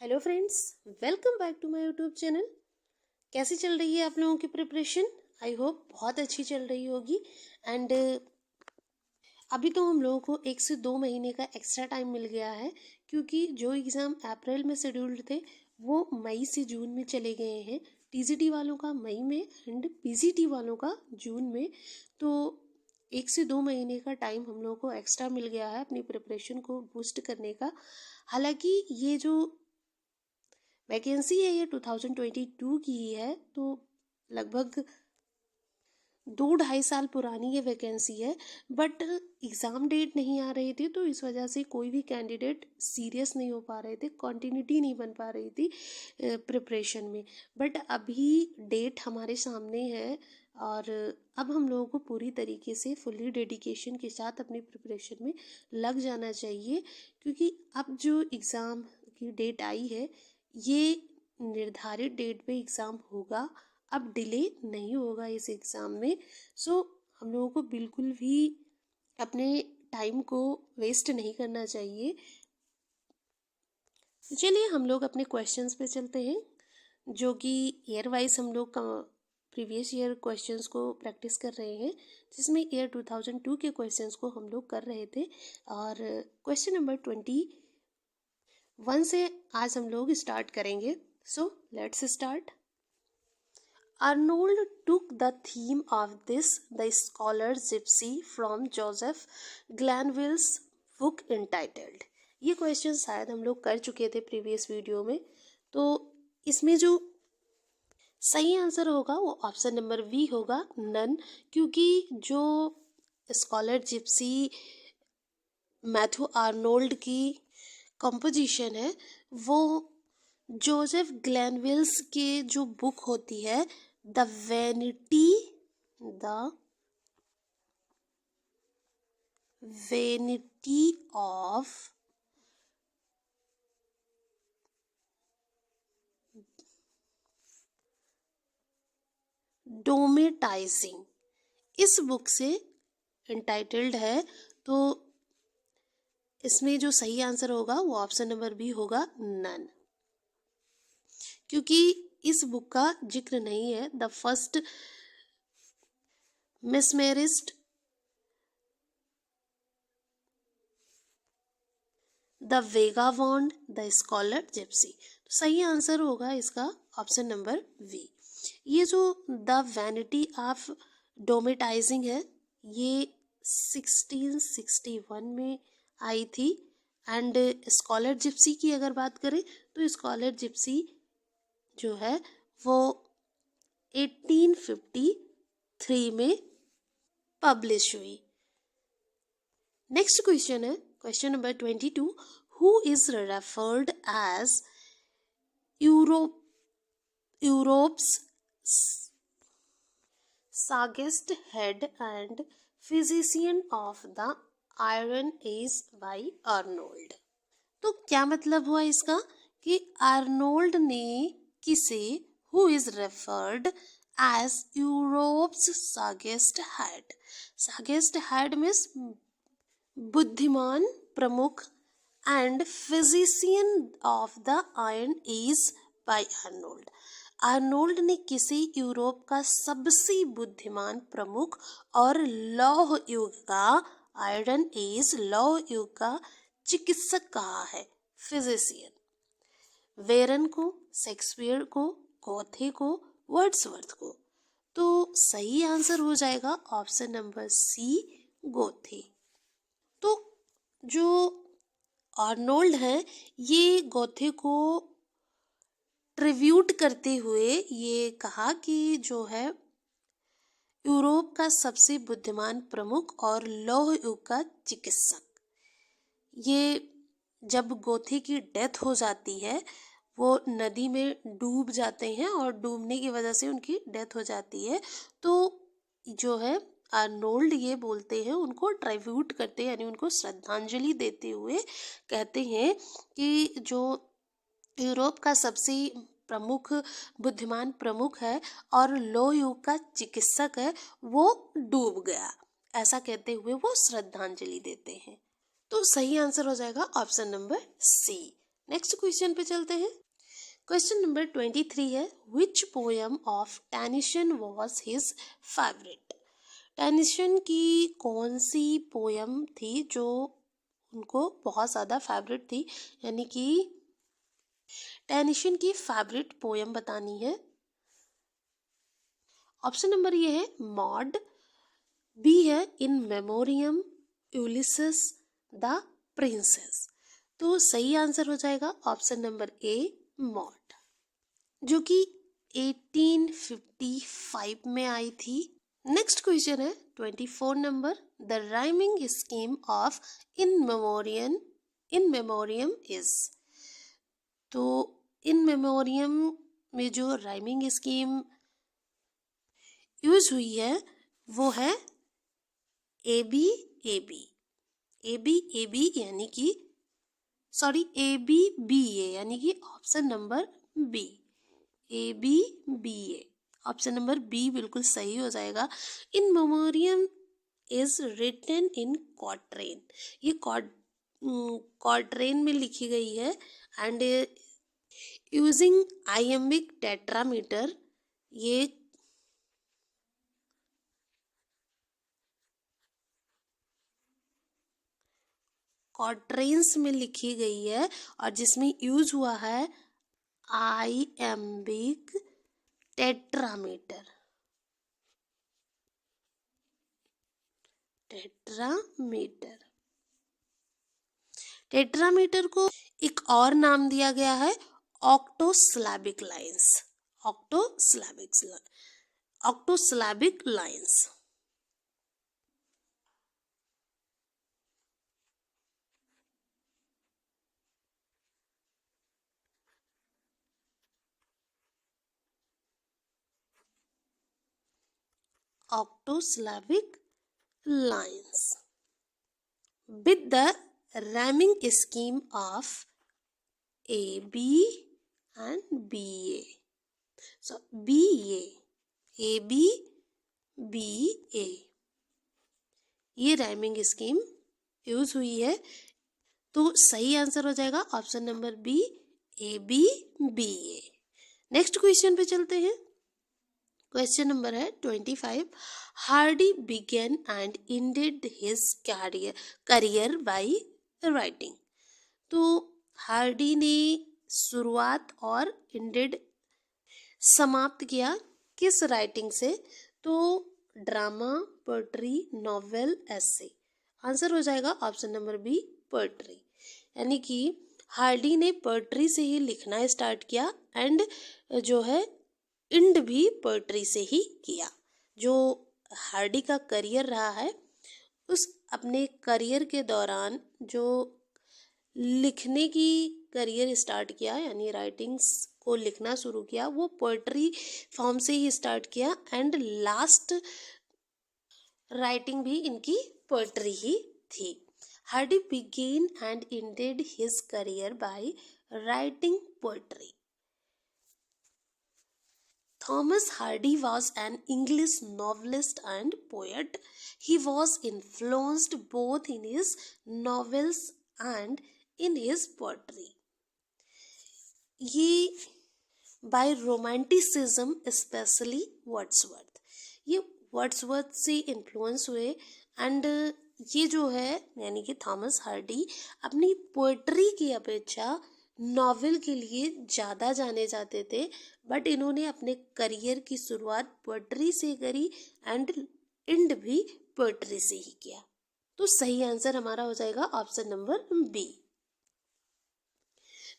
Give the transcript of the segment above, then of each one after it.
Hello friends, welcome back to my YouTube channel. कैसी चल रही है आप लोगों की प्रिपरेशन? आई होप बहुत अच्छी चल रही होगी। एंड अभी तो हम लोगों को 1 से 2 महीने का एक्स्ट्रा टाइम मिल गया है, क्योंकि जो एग्ज़ाम अप्रैल में शेड्यूल्ड थे वो मई से जून में चले गए हैं। टीजीटी वालों का मई में एंड पीजीटी वालों का जून में। तो 1 से 2 महीने का टाइम हम लोगों को एक्स्ट्रा मिल गया है अपनी प्रिपरेशन को बूस्ट करने का। हालांकि ये जो वैकेंसी है ये 2022 की ही है, तो लगभग 2-2.5 साल पुरानी ये वैकेंसी है। बट एग्ज़ाम डेट नहीं आ रही थी, तो इस वजह से कोई भी कैंडिडेट सीरियस नहीं हो पा रहे थे, कॉन्टिन्यूटी नहीं बन पा रही थी प्रिपरेशन में। बट अभी डेट हमारे सामने है और अब हम लोगों को पूरी तरीके से फुल्ली डेडिकेशन के साथ अपनी प्रिपरेशन में लग जाना चाहिए, क्योंकि अब जो एग्ज़ाम की डेट आई है ये निर्धारित डेट पे एग्ज़ाम होगा। अब डिले नहीं होगा इस एग्ज़ाम में। सो हम लोगों को बिल्कुल भी अपने टाइम को वेस्ट नहीं करना चाहिए। चलिए हम लोग अपने क्वेश्चंस पे चलते हैं, जो कि ईयर वाइज हम लोग प्रीवियस ईयर क्वेश्चंस को प्रैक्टिस कर रहे हैं, जिसमें ईयर 2002 के क्वेश्चंस को हम लोग कर रहे थे। और क्वेश्चन नंबर 21 से आज हम लोग स्टार्ट करेंगे। So let's start. Arnold took the theme of this, the scholar gypsy, from Joseph Glanvill's book entitled। ये क्वेश्चन शायद हम लोग कर चुके थे प्रीवियस वीडियो में। तो इसमें जो सही आंसर होगा वो ऑप्शन नंबर बी होगा, नन, क्योंकि जो स्कॉलर जिप्सी मैथ्यू आर्नोल्ड की कंपोजिशन है वो जोसेफ ग्लेनविल्स के जो बुक होती है द वेनिटी ऑफ डोमेटाइजिंग, इस बुक से एंटाइटल्ड है। तो इसमें जो सही आंसर होगा वो ऑप्शन नंबर बी होगा, नन, क्योंकि इस बुक का जिक्र नहीं है। The first mesmerist, the vagabond, the scholar gypsy. तो सही आंसर होगा इसका ऑप्शन नंबर वी। ये जो द वैनिटी ऑफ डोमेटाइजिंग है ये 1661 में आई थी। एंड स्कॉलर जिप्सी की अगर बात करें तो स्कॉलर जिप्सी जो है वो 1853 में पब्लिश हुई। नेक्स्ट क्वेश्चन है question number 22। Who is referred as Europe's sagest head and physician of the iron age by Arnold. तो क्या मतलब हुआ इसका कि आर्नोल्ड ने किसे, who is referred as Europe's sagest head. Sagest head means बुद्धिमान प्रमुख and physician of the iron age by Arnold. Arnold ने किसे यूरोप का सबसे बुद्धिमान प्रमुख और लौह युग का, आयरन एज लौह युग का चिकित्सक कहा है, फिजिशियन। वेरन को, शेक्सपियर को, गोथे को, वर्ड्सवर्थ को। तो सही आंसर हो जाएगा ऑप्शन नंबर सी, गोथे। तो जो आर्नोल्ड है ये गोथे को ट्रिब्यूट करते हुए ये कहा कि जो है यूरोप का सबसे बुद्धिमान प्रमुख और लौह युग का चिकित्सक। ये जब गोथे की डेथ हो जाती है वो नदी में डूब जाते हैं और डूबने की वजह से उनकी डेथ हो जाती है। तो जो है आर्नोल्ड ये बोलते हैं, उनको ट्रिब्यूट करते हैं, यानी उनको श्रद्धांजलि देते हुए कहते हैं कि जो यूरोप का सबसे प्रमुख बुद्धिमान प्रमुख है और लौह युग का चिकित्सक है वो डूब गया, ऐसा कहते हुए वो श्रद्धांजलि देते हैं। तो सही आंसर हो जाएगा option number C, next question पे चलते हैं। क्वेश्चन नंबर 23 है, which poem of Tennyson was his favourite. Tennyson की कौन सी पोयम थी जो उनको बहुत ज़्यादा फेवरेट थी, यानी कि टेनिसन की फेवरेट पोयम बतानी है। ऑप्शन नंबर ये है मॉड, बी है इन मेमोरियम, यूलिसेस, द प्रिंसेस। तो सही आंसर हो जाएगा ऑप्शन नंबर ए मॉड, जो कि 1855 में आई थी। नेक्स्ट क्वेश्चन है 24 number, the rhyming scheme of in Memoriam is. तो इन मेमोरियम में जो राइमिंग स्कीम यूज हुई है वो है A B A B, A B A B यानी कि sorry A B B A, यानी कि option number B, A B B A, option number B बिल्कुल सही हो जाएगा। In Memoriam is written in quatrain, ये क्वाट्रेन में लिखी गई है एंड यूजिंग आइएम्बिक टेट्रामीटर, ये क्वाट्रेन्स में लिखी गई है और जिसमें यूज हुआ है आइएम्बिक टेट्रामीटर। टेट्रामीटर को एक और नाम दिया गया है octosyllabic lines, octosyllabic lines. Octosyllabic lines with the rhyming scheme of AB and BA. So BA, AB, BA, ये राइमिंग स्कीम यूज हुई है। तो सही आंसर हो जाएगा option number B, A B B A. Next question पे चलते हैं। क्वेश्चन नंबर है 25, Hardy began and ended his career by writing. तो हार्डी ने शुरुआत और इंडेड समाप्त किया किस राइटिंग से? तो ड्रामा, पोएट्री, नॉवेल, एसे। आंसर हो जाएगा ऑप्शन नंबर बी पोएट्री, यानी कि हार्डी ने पोएट्री से ही लिखना स्टार्ट किया एंड जो है इंड भी पोएट्री से ही किया। जो हार्डी का करियर रहा है, उस अपने करियर के दौरान जो लिखने की करियर स्टार्ट किया, यानी राइटिंग्स को लिखना शुरू किया, वो पोएट्री फॉर्म से ही स्टार्ट किया एंड लास्ट राइटिंग भी इनकी पोएट्री ही थी। Hardy began and ended his career by writing poetry. Thomas Hardy was an English novelist and poet. He was influenced both in his novels and in his poetry. ये by romanticism, especially Wordsworth, ये Wordsworth से influence हुए and ये जो है यानी कि Thomas Hardy अपनी पोएट्री की अपेक्षा नॉवेल के लिए ज़्यादा जाने जाते थे, बट इन्होंने अपने करियर की शुरुआत पोएट्री से करी एंड एंड भी पोएट्री से ही किया। तो सही आंसर हमारा हो जाएगा option number B.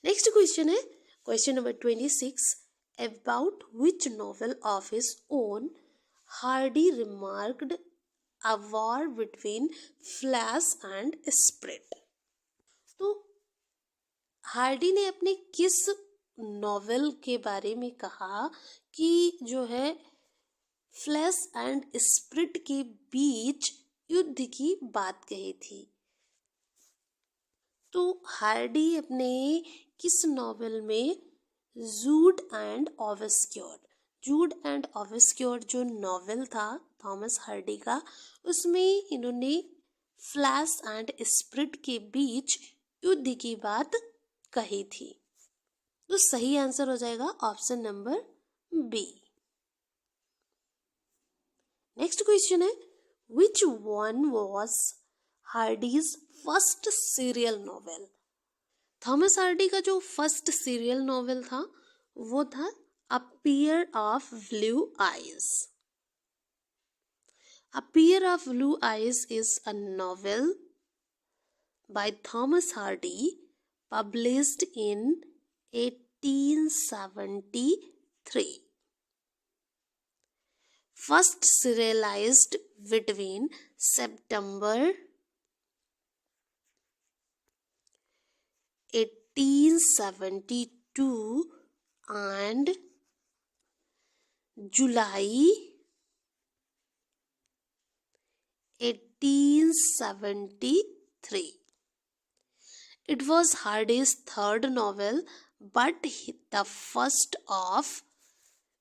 Next question है question number 26, about which novel of his own Hardy remarked a war between flesh and spirit. तो हार्डी ने अपने किस नॉवेल के बारे में कहा कि जो है फ्लैश एंड स्प्रिट के बीच युद्ध की बात कही थी? तो हार्डी अपने किस नॉवेल में जूड एंड ऑब्सक्योर जो नॉवेल था थॉमस हार्डी का, उसमें इन्होंने फ्लैश एंड स्प्रिट के बीच युद्ध की बात कही थी। तो सही आंसर हो जाएगा option number B. Next question है, which one was Hardy's first serial novel? Thomas Hardy का जो फर्स्ट सीरियल नॉवेल था वो था a pair of blue eyes. A pair of blue eyes is a novel by Thomas Hardy, published in 1873. First serialized between September 1872 and July 1873. It was Hardy's third novel, but the first of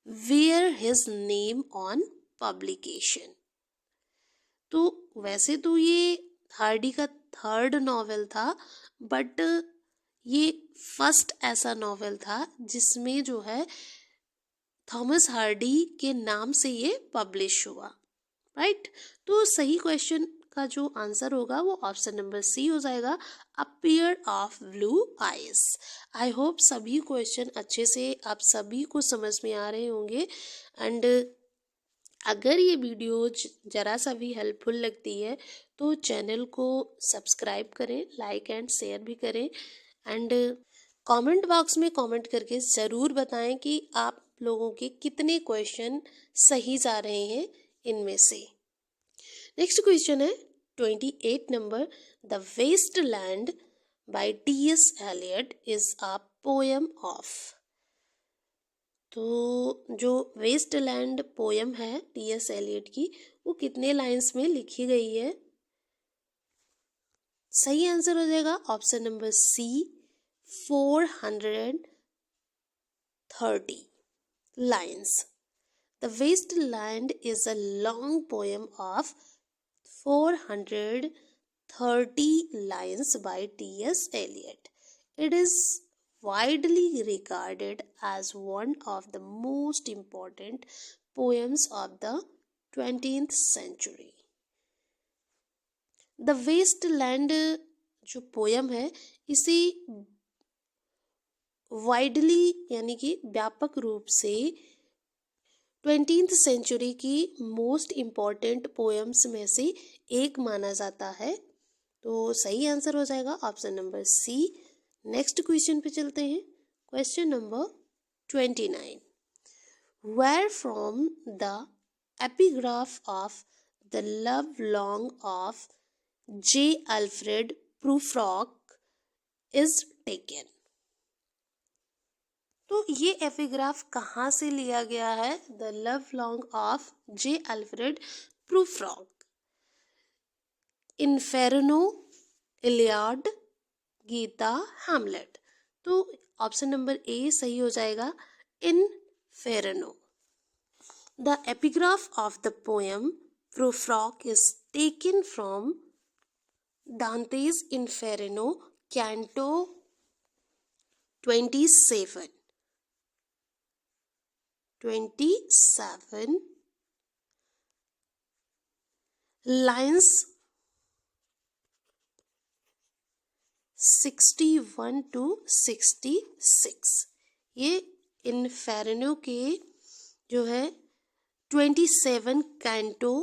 bear his name on publication. तो वैसे तो ये Hardy का third novel था, but ये first ऐसा novel था जिसमें जो है थॉमस हार्डी के नाम से ये पब्लिश हुआ, राइट। तो सही क्वेश्चन का जो आंसर होगा वो ऑप्शन नंबर सी हो जाएगा, अ pair of blue eyes. I hope सभी क्वेश्चन अच्छे से आप सभी को समझ में आ रहे होंगे। एंड अगर ये वीडियो जरा सा भी हेल्पफुल लगती है तो चैनल को सब्सक्राइब करें, लाइक एंड शेयर भी करें, एंड कमेंट बॉक्स में कमेंट करके ज़रूर बताएं कि आप लोगों के कितने क्वेश्चन सही जा रहे हैं इनमें से। नेक्स्ट क्वेश्चन है 28 number, the Waste Land by T.S. Eliot is a poem of. तो जो वेस्ट लैंड पोएम है T.S. एलियट की, वो कितने लाइंस में लिखी गई है? सही आंसर हो जाएगा option number C, 430 lines. The Wasteland is a long poem of 430 lines by T.S. Eliot. It is widely regarded as one of the most important poems of the 20th century. The Wasteland जो poem है इसे widely यानी कि व्यापक रूप से 20th century की most important poems में से एक माना जाता है। तो सही आंसर हो जाएगा option number C. Next question पे चलते हैं, question number 29, where from the epigraph of the love long of J. Alfred Prufrock is taken। तो ये एपिग्राफ कहाँ से लिया गया है? The love long of J. Alfred Prufrock, Inferno, Iliad, Gita, Hamlet. तो ऑप्शन नंबर ए सही हो जाएगा, Inferno. The epigraph of the poem Prufrock is taken from Dante's Inferno, Canto 27, lines 61 to 66। ये इन्फेर्नो के जो है 27 कैंटो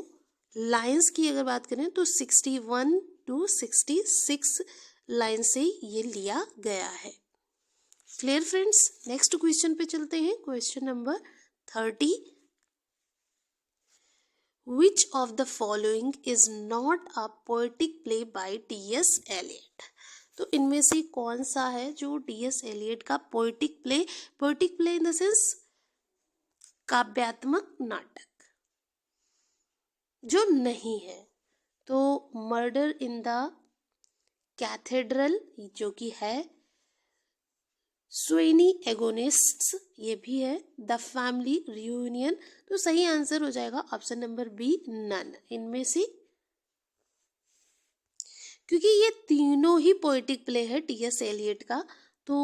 लाइन्स की अगर बात करें तो 61 to 66 लाइन से ये लिया गया है। Clear friends? नेक्स्ट क्वेश्चन पे चलते हैं, question number 30, which of the following is not a poetic play by T.S. Eliot? तो इनमें से कौन सा है जो T.S. एलियट का poetic play in the sense काव्यात्मक नाटक जो नहीं है? तो मर्डर इन द कैथेड्रल जो कि है, स्वेनी एगोनिस्ट्स ये भी है, द फैमिली रियूनियन। तो सही आंसर हो जाएगा ऑप्शन नंबर बी, नन। इनमें से क्योंकि ये तीनों ही पोएटिक प्ले है T.S. एलियट का, तो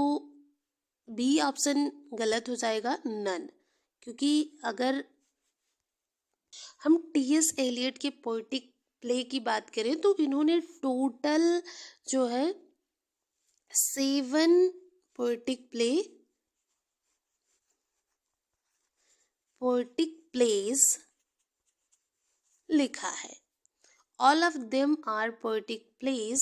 बी ऑप्शन गलत हो जाएगा, नन, क्योंकि अगर हम टी.एस. एलियट के पोएटिक प्ले की बात करें तो इन्होंने टोटल जो है 7 पोएटिक प्लेज लिखा है। All of them are poetic plays,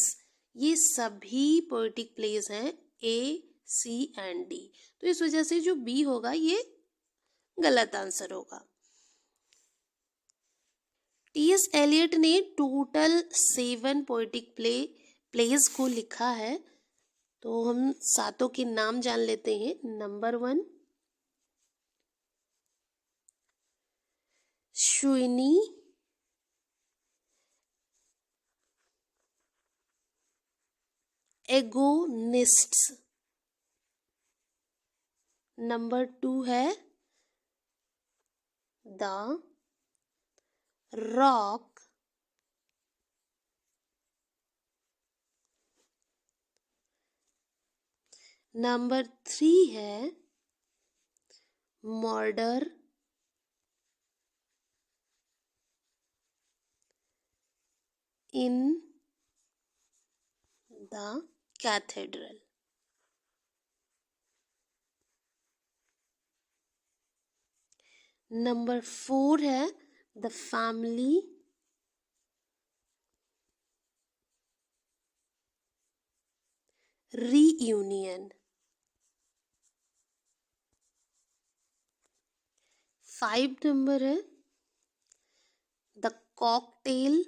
ये सभी पोएटिक प्लेज हैं ए, सी एंड डी। तो इस वजह से जो बी होगा ये गलत आंसर होगा। टी.एस. एलियट ने टोटल 7 पोएटिक प्लेज को लिखा है। तो हम सातों के नाम जान लेते हैं। Number 1 Sweeney agonists. नंबर 2 है द रॉक। नंबर 3 है murder in the cathedral. Number 4 है द फैमिली रीयूनियन। 5 नंबर है the cocktail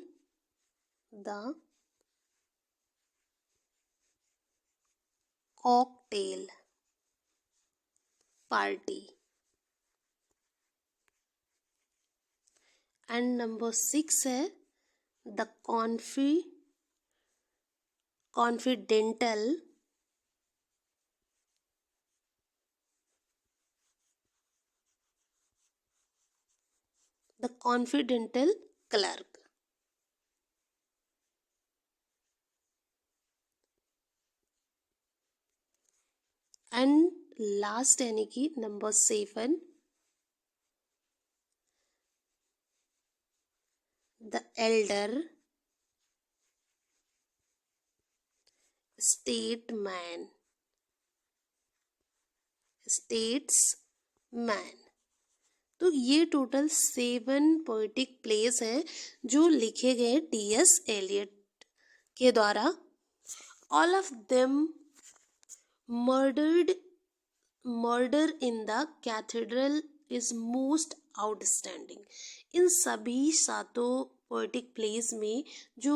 party. And number 6 है द कॉन्फिडेंटल क्लर्क। एंड लास्ट यानी कि नंबर 7 द एल्डर स्टेट्समैन। तो ये टोटल 7 पोएटिक प्लेस हैं जो लिखे गए टी.एस. एलियट के द्वारा। All of them Murder in the Cathedral is most outstanding. इन सभी सातों पोएटिक प्लेस में जो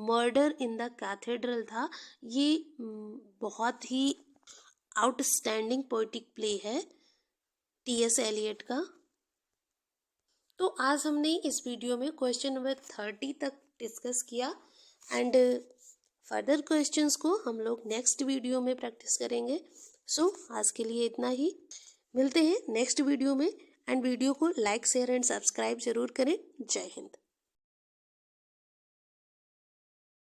मर्डर इन द कैथेड्रल था ये बहुत ही आउटस्टैंडिंग पोएटिक प्ले है टी.एस. एलियट का। तो आज हमने इस वीडियो में क्वेश्चन नंबर 30 तक डिस्कस किया एंड फर्दर क्वेश्चंस को हम लोग नेक्स्ट वीडियो में प्रैक्टिस करेंगे। सो आज के लिए इतना ही। मिलते हैं नेक्स्ट वीडियो में एंड वीडियो को लाइक शेयर एंड सब्सक्राइब जरूर करें। जय हिंद।